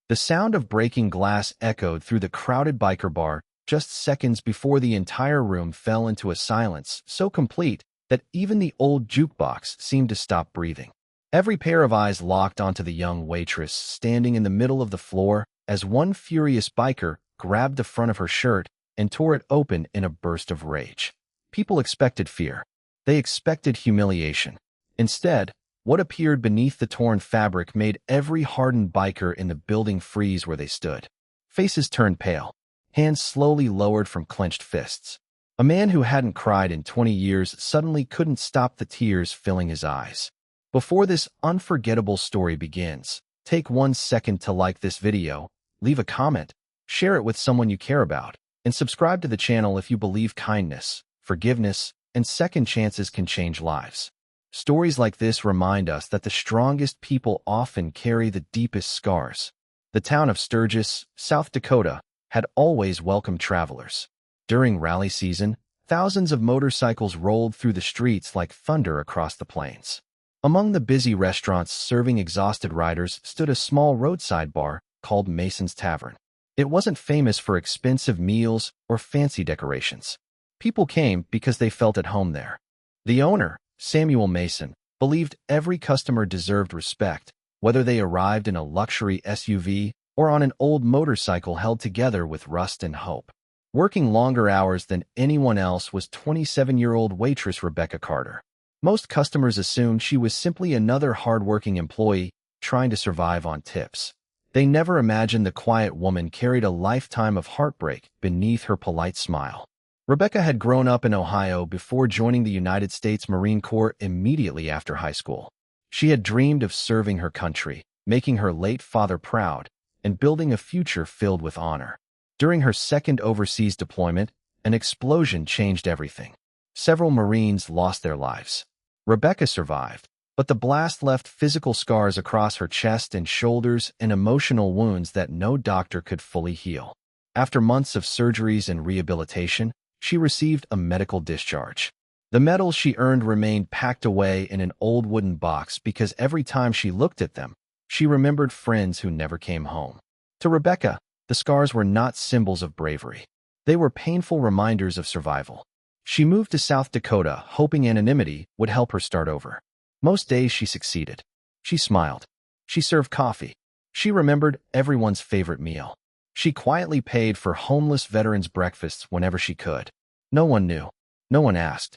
The sound of breaking glass echoed through the crowded biker bar just seconds before the entire room fell into a silence so complete that even the old jukebox seemed to stop breathing. Every pair of eyes locked onto the young waitress standing in the middle of the floor as one furious biker grabbed the front of her shirt and tore it open in a burst of rage. People expected fear. They expected humiliation. Instead, what appeared beneath the torn fabric made every hardened biker in the building freeze where they stood. Faces turned pale. Hands slowly lowered from clenched fists. A man who hadn't cried in 20 years suddenly couldn't stop the tears filling his eyes. Before this unforgettable story begins, take 1 second to like this video, leave a comment, share it with someone you care about, and subscribe to the channel if you believe kindness, forgiveness, and second chances can change lives. Stories like this remind us that the strongest people often carry the deepest scars. The town of Sturgis, South Dakota, had always welcomed travelers. During rally season, thousands of motorcycles rolled through the streets like thunder across the plains. Among the busy restaurants serving exhausted riders stood a small roadside bar called Mason's Tavern. It wasn't famous for expensive meals or fancy decorations. People came because they felt at home there. The owner, Samuel Mason, believed every customer deserved respect, whether they arrived in a luxury SUV or on an old motorcycle held together with rust and hope. Working longer hours than anyone else was 27-year-old waitress Rebecca Carter. Most customers assumed she was simply another hard-working employee trying to survive on tips. They never imagined the quiet woman carried a lifetime of heartbreak beneath her polite smile. Rebecca had grown up in Ohio before joining the United States Marine Corps immediately after high school. She had dreamed of serving her country, making her late father proud, and building a future filled with honor. During her second overseas deployment, an explosion changed everything. Several Marines lost their lives. Rebecca survived, but the blast left physical scars across her chest and shoulders and emotional wounds that no doctor could fully heal. After months of surgeries and rehabilitation, she received a medical discharge. The medals she earned remained packed away in an old wooden box because every time she looked at them, she remembered friends who never came home. To Rebecca, the scars were not symbols of bravery. They were painful reminders of survival. She moved to South Dakota, hoping anonymity would help her start over. Most days she succeeded. She smiled. She served coffee. She remembered everyone's favorite meal. She quietly paid for homeless veterans' breakfasts whenever she could. No one knew. No one asked.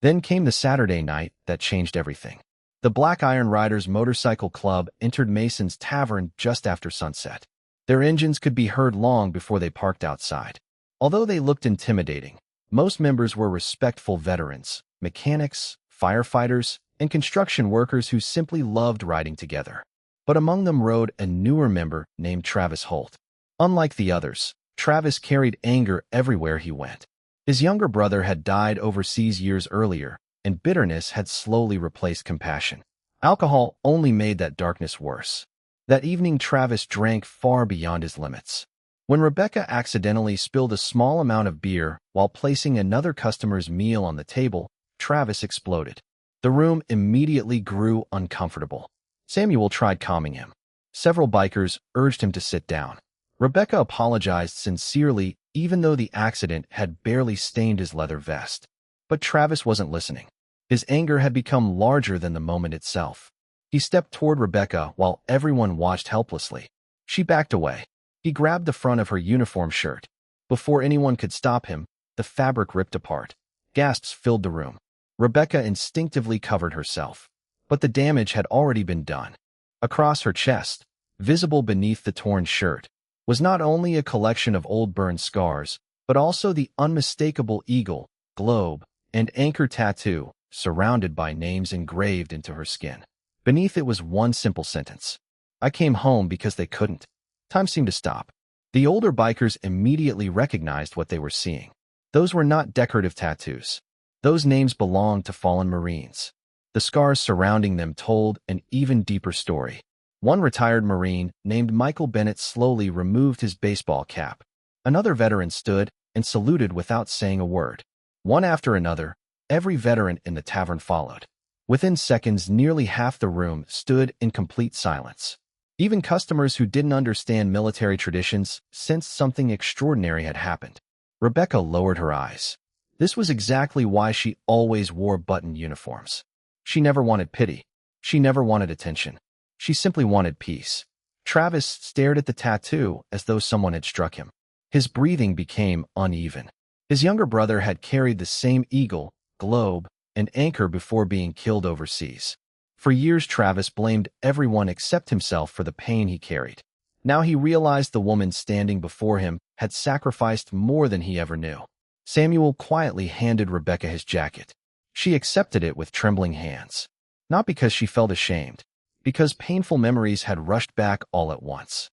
Then came the Saturday night that changed everything. The Black Iron Riders Motorcycle Club entered Mason's Tavern just after sunset. Their engines could be heard long before they parked outside. Although they looked intimidating, most members were respectful veterans, mechanics, firefighters, and construction workers who simply loved riding together. But among them rode a newer member named Travis Holt. Unlike the others, Travis carried anger everywhere he went. His younger brother had died overseas years earlier, and bitterness had slowly replaced compassion. Alcohol only made that darkness worse. That evening, Travis drank far beyond his limits. When Rebecca accidentally spilled a small amount of beer while placing another customer's meal on the table, Travis exploded. The room immediately grew uncomfortable. Samuel tried calming him. Several bikers urged him to sit down. Rebecca apologized sincerely, even though the accident had barely stained his leather vest. But Travis wasn't listening. His anger had become larger than the moment itself. He stepped toward Rebecca while everyone watched helplessly. She backed away. He grabbed the front of her uniform shirt. Before anyone could stop him, the fabric ripped apart. Gasps filled the room. Rebecca instinctively covered herself. But the damage had already been done. Across her chest, visible beneath the torn shirt, was not only a collection of old burned scars, but also the unmistakable eagle, globe, and anchor tattoo, surrounded by names engraved into her skin. Beneath it was one simple sentence. I came home because they couldn't. Time seemed to stop. The older bikers immediately recognized what they were seeing. Those were not decorative tattoos. Those names belonged to fallen Marines. The scars surrounding them told an even deeper story. One retired Marine, named Michael Bennett, slowly removed his baseball cap. Another veteran stood and saluted without saying a word. One after another, every veteran in the tavern followed. Within seconds, nearly half the room stood in complete silence. Even customers who didn't understand military traditions sensed something extraordinary had happened. Rebecca lowered her eyes. This was exactly why she always wore button uniforms. She never wanted pity. She never wanted attention. She simply wanted peace. Travis stared at the tattoo as though someone had struck him. His breathing became uneven. His younger brother had carried the same eagle, globe, and anchor before being killed overseas. For years, Travis blamed everyone except himself for the pain he carried. Now he realized the woman standing before him had sacrificed more than he ever knew. Samuel quietly handed Rebecca his jacket. She accepted it with trembling hands. Not because she felt ashamed, because painful memories had rushed back all at once.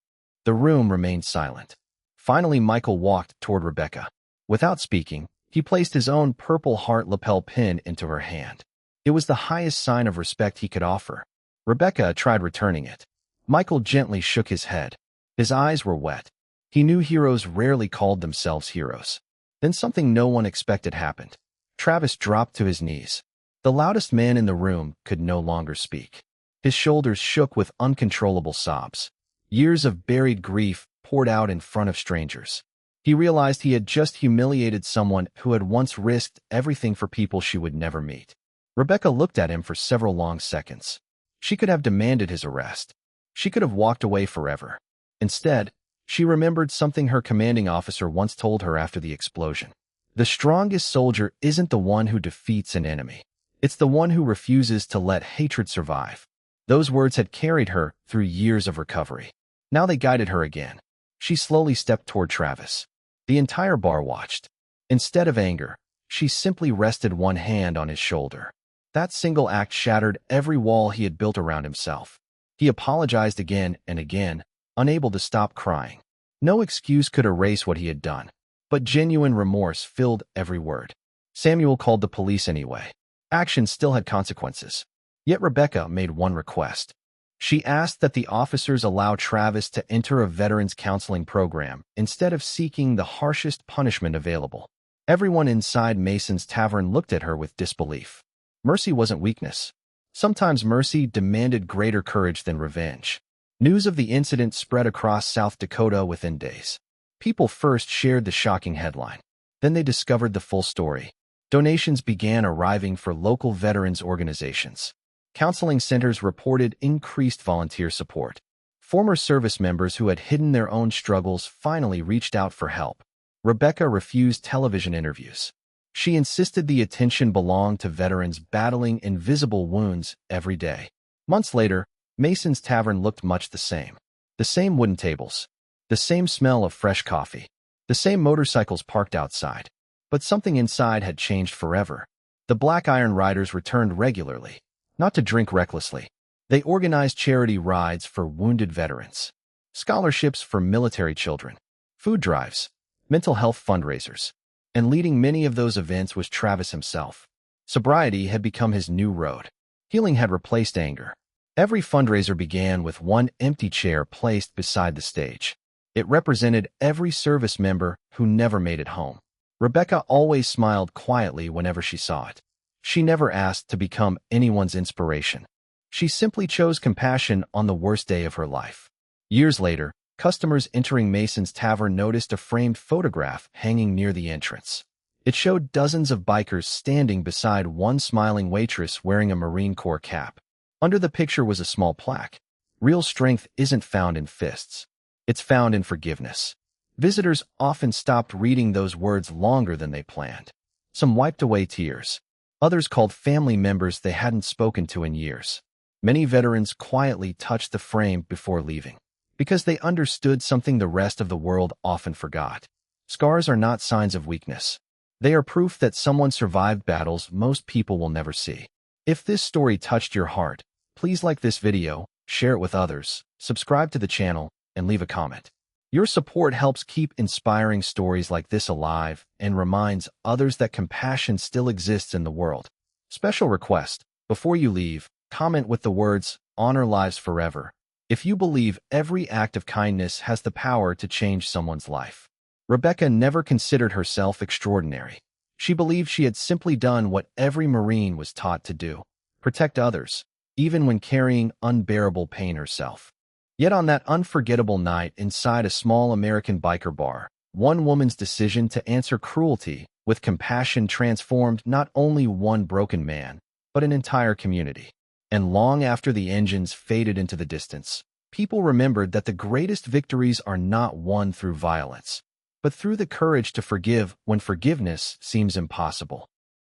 The room remained silent. Finally, Michael walked toward Rebecca. Without speaking, he placed his own purple heart lapel pin into her hand. It was the highest sign of respect he could offer. Rebecca tried returning it. Michael gently shook his head. His eyes were wet. He knew heroes rarely called themselves heroes. Then something no one expected happened. Travis dropped to his knees. The loudest man in the room could no longer speak. His shoulders shook with uncontrollable sobs. Years of buried grief poured out in front of strangers. He realized he had just humiliated someone who had once risked everything for people she would never meet. Rebecca looked at him for several long seconds. She could have demanded his arrest. She could have walked away forever. Instead, she remembered something her commanding officer once told her after the explosion. The strongest soldier isn't the one who defeats an enemy. It's the one who refuses to let hatred survive. Those words had carried her through years of recovery. Now they guided her again. She slowly stepped toward Travis. The entire bar watched. Instead of anger, she simply rested one hand on his shoulder. That single act shattered every wall he had built around himself. He apologized again and again, unable to stop crying. No excuse could erase what he had done, but genuine remorse filled every word. Samuel called the police anyway. Action still had consequences. Yet Rebecca made one request. She asked that the officers allow Travis to enter a veterans counseling program instead of seeking the harshest punishment available. Everyone inside Mason's tavern looked at her with disbelief. Mercy wasn't weakness. Sometimes mercy demanded greater courage than revenge. News of the incident spread across South Dakota within days. People first shared the shocking headline. Then they discovered the full story. Donations began arriving for local veterans organizations. Counseling centers reported increased volunteer support. Former service members who had hidden their own struggles finally reached out for help. Rebecca refused television interviews. She insisted the attention belonged to veterans battling invisible wounds every day. Months later, Mason's tavern looked much the same. The same wooden tables. The same smell of fresh coffee. The same motorcycles parked outside. But something inside had changed forever. The Black Iron Riders returned regularly. Not to drink recklessly. They organized charity rides for wounded veterans, scholarships for military children, food drives, mental health fundraisers. And leading many of those events was Travis himself. Sobriety had become his new road. Healing had replaced anger. Every fundraiser began with one empty chair placed beside the stage. It represented every service member who never made it home. Rebecca always smiled quietly whenever she saw it. She never asked to become anyone's inspiration. She simply chose compassion on the worst day of her life. Years later, customers entering Mason's tavern noticed a framed photograph hanging near the entrance. It showed dozens of bikers standing beside one smiling waitress wearing a Marine Corps cap. Under the picture was a small plaque. Real strength isn't found in fists. It's found in forgiveness. Visitors often stopped reading those words longer than they planned. Some wiped away tears. Others called family members they hadn't spoken to in years. Many veterans quietly touched the frame before leaving, because they understood something the rest of the world often forgot. Scars are not signs of weakness. They are proof that someone survived battles most people will never see. If this story touched your heart, please like this video, share it with others, subscribe to the channel, and leave a comment. Your support helps keep inspiring stories like this alive and reminds others that compassion still exists in the world. Special request: before you leave, comment with the words, "Honor lives forever," if you believe every act of kindness has the power to change someone's life. Rebecca never considered herself extraordinary. She believed she had simply done what every Marine was taught to do: protect others, even when carrying unbearable pain herself. Yet on that unforgettable night inside a small American biker bar, one woman's decision to answer cruelty with compassion transformed not only one broken man, but an entire community. And long after the engines faded into the distance, people remembered that the greatest victories are not won through violence, but through the courage to forgive when forgiveness seems impossible.